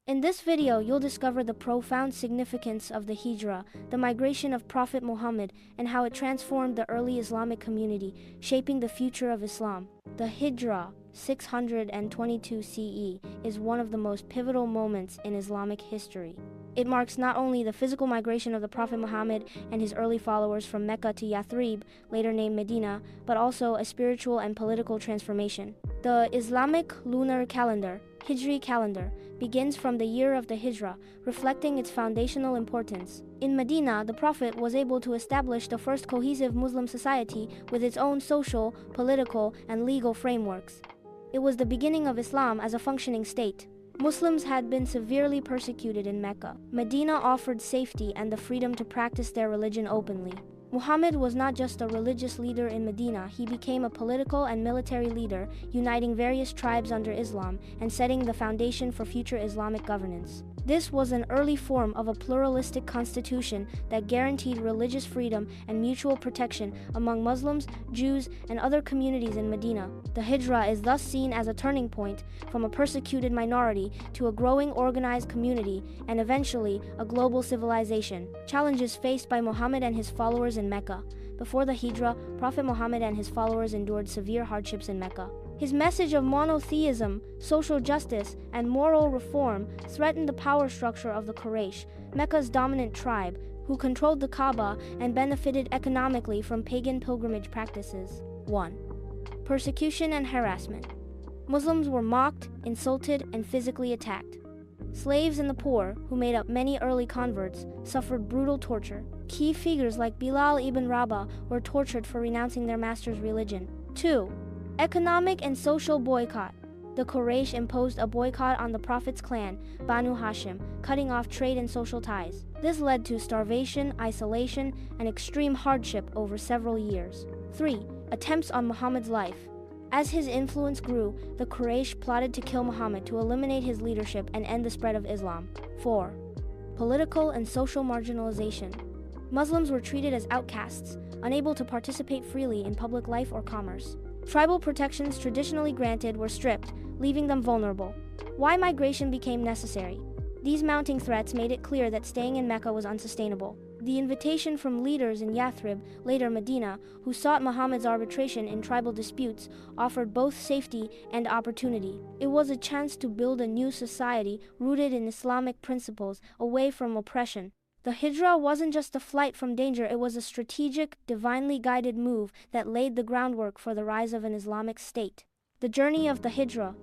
In this video, you'll discover the profound significance of the Hijra, the migration of Prophet Muhammad, and how it transformed the early Islamic community, shaping the future of Islam. The Hijra, 622 CE, is one of the most pivotal moments in Islamic history. It marks not only the physical migration of the Prophet Muhammad and his early followers from Mecca to Yathrib, later named Medina, but also a spiritual and political transformation. The Islamic lunar calendar, Hijri calendar, begins from the year of the Hijra, reflecting its foundational importance. In Medina, the Prophet was able to establish the first cohesive Muslim society with its own social, political, and legal frameworks. It was the beginning of Islam as a functioning state. Muslims had been severely persecuted in Mecca. Medina offered safety and the freedom to practice their religion openly. Muhammad was not just a religious leader in Medina, he became a political and military leader, uniting various tribes under Islam and setting the foundation for future Islamic governance. This was an early form of a pluralistic constitution that guaranteed religious freedom and mutual protection among Muslims, Jews, and other communities in Medina. The Hijra is thus seen as a turning point from a persecuted minority to a growing organized community and eventually a global civilization. Challenges faced by Muhammad and his followers in Mecca. Before the Hijra, Prophet Muhammad and his followers endured severe hardships in Mecca. His message of monotheism, social justice, and moral reform threatened the power structure of the Quraysh, Mecca's dominant tribe, who controlled the Kaaba and benefited economically from pagan pilgrimage practices. 1. Persecution and harassment. Muslims were mocked, insulted, and physically attacked. Slaves and the poor, who made up many early converts, suffered brutal torture. Key figures like Bilal ibn Rabah were tortured for renouncing their master's religion. 2. Economic and social boycott. The Quraysh imposed a boycott on the Prophet's clan, Banu Hashim, cutting off trade and social ties. This led to starvation, isolation, and extreme hardship over several years. 3. Attempts on Muhammad's life. As his influence grew, the Quraysh plotted to kill Muhammad to eliminate his leadership and end the spread of Islam. 4. Political and social marginalization. Muslims were treated as outcasts, unable to participate freely in public life or commerce. Tribal protections traditionally granted were stripped, leaving them vulnerable. Why migration became necessary? These mounting threats made it clear that staying in Mecca was unsustainable. The invitation from leaders in Yathrib, later Medina, who sought Muhammad's arbitration in tribal disputes, offered both safety and opportunity. It was a chance to build a new society rooted in Islamic principles, away from oppression. The Hijra wasn't just a flight from danger, it was a strategic, divinely guided move that laid the groundwork for the rise of an Islamic state. The journey of the Hijra.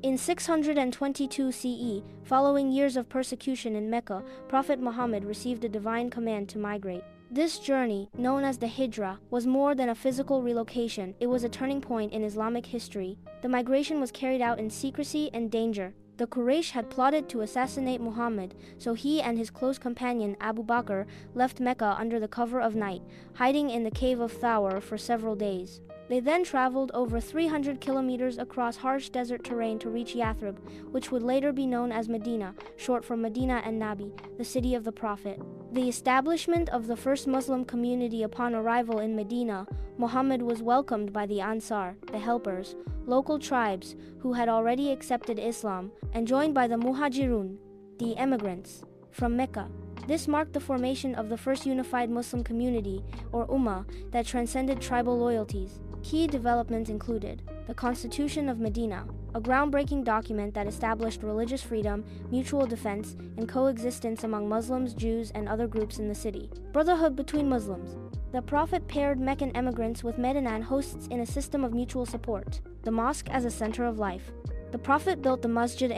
In 622 CE, following years of persecution in Mecca, Prophet Muhammad received a divine command to migrate. This journey, known as the Hijra, was more than a physical relocation, it was a turning point in Islamic history. The migration was carried out in secrecy and danger. The Quraysh had plotted to assassinate Muhammad, so he and his close companion Abu Bakr left Mecca under the cover of night, hiding in the cave of Thawr for several days. They then traveled over 300 kilometers across harsh desert terrain to reach Yathrib, which would later be known as Medina, short for Medina and Nabi, the city of the Prophet. The establishment of the first Muslim community upon arrival in Medina, Muhammad was welcomed by the Ansar, the helpers, local tribes who had already accepted Islam, and joined by the Muhajirun, the emigrants, from Mecca. This marked the formation of the first unified Muslim community, or Ummah, that transcended tribal loyalties. Key developments included the Constitution of Medina, a groundbreaking document that established religious freedom, mutual defense, and coexistence among Muslims, Jews, and other groups in the city. Brotherhood between Muslims. The Prophet paired Meccan emigrants with Medinan hosts in a system of mutual support. The mosque as a center of life. The Prophet built the Masjid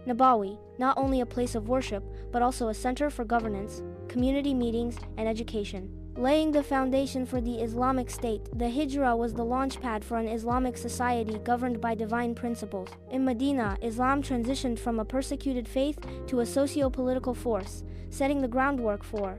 Nabawi, not only a place of worship, but also a center for governance, community meetings, and education. Laying the foundation for the Islamic State, the Hijra was the launchpad for an Islamic society governed by divine principles. In Medina, Islam transitioned from a persecuted faith to a socio-political force, setting the groundwork for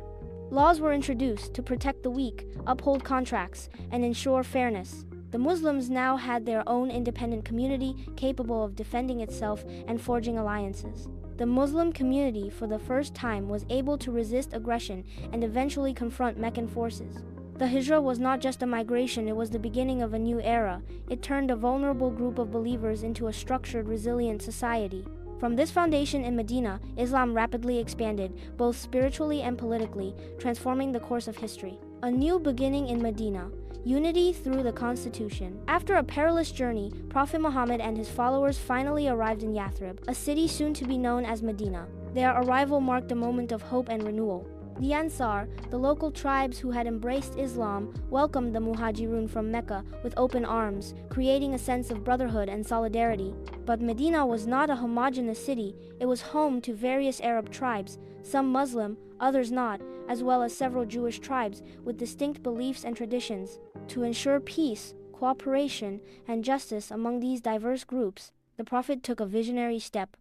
laws were introduced to protect the weak, uphold contracts, and ensure fairness. The Muslims now had their own independent community capable of defending itself and forging alliances. The Muslim community for the first time was able to resist aggression and eventually confront Meccan forces. The Hijra was not just a migration, it was the beginning of a new era. It turned a vulnerable group of believers into a structured, resilient society. From this foundation in Medina, Islam rapidly expanded, both spiritually and politically, transforming the course of history. A new beginning in Medina. Unity through the Constitution. After a perilous journey, Prophet Muhammad and his followers finally arrived in Yathrib, a city soon to be known as Medina. Their arrival marked a moment of hope and renewal. The Ansar, the local tribes who had embraced Islam, welcomed the Muhajirun from Mecca with open arms, creating a sense of brotherhood and solidarity. But Medina was not a homogeneous city. It was home to various Arab tribes, some Muslim, others not, as well as several Jewish tribes with distinct beliefs and traditions. To ensure peace, cooperation, and justice among these diverse groups, the Prophet took a visionary step.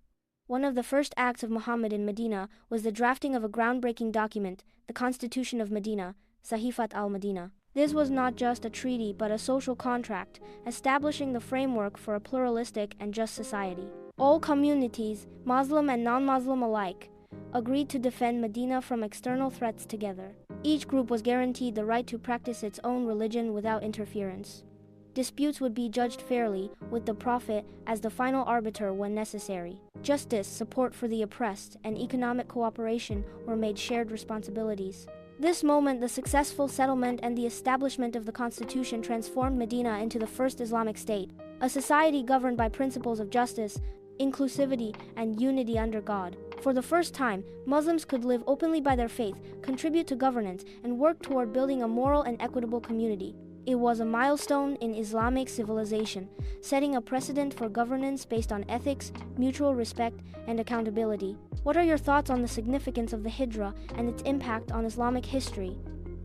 One of the first acts of Muhammad in Medina was the drafting of a groundbreaking document, the Constitution of Medina, Sahifat al-Medina. This was not just a treaty but a social contract, establishing the framework for a pluralistic and just society. All communities, Muslim and non-Muslim alike, agreed to defend Medina from external threats together. Each group was guaranteed the right to practice its own religion without interference. Disputes would be judged fairly, with the Prophet as the final arbiter when necessary. Justice, support for the oppressed, and economic cooperation were made shared responsibilities. This moment, the successful settlement and the establishment of the Constitution transformed Medina into the first Islamic state, a society governed by principles of justice, inclusivity, and unity under God. For the first time, Muslims could live openly by their faith, contribute to governance, and work toward building a moral and equitable community. It was a milestone in Islamic civilization, setting a precedent for governance based on ethics, mutual respect, and accountability. What are your thoughts on the significance of the Hijra and its impact on Islamic history?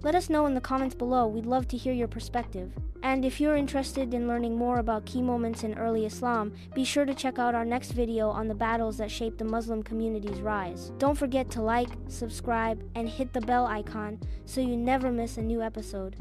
Let us know in the comments below. We'd love to hear your perspective. And if you're interested in learning more about key moments in early Islam, be sure to check out our next video on the battles that shaped the Muslim community's rise. Don't forget to like, subscribe, and hit the bell icon so you never miss a new episode.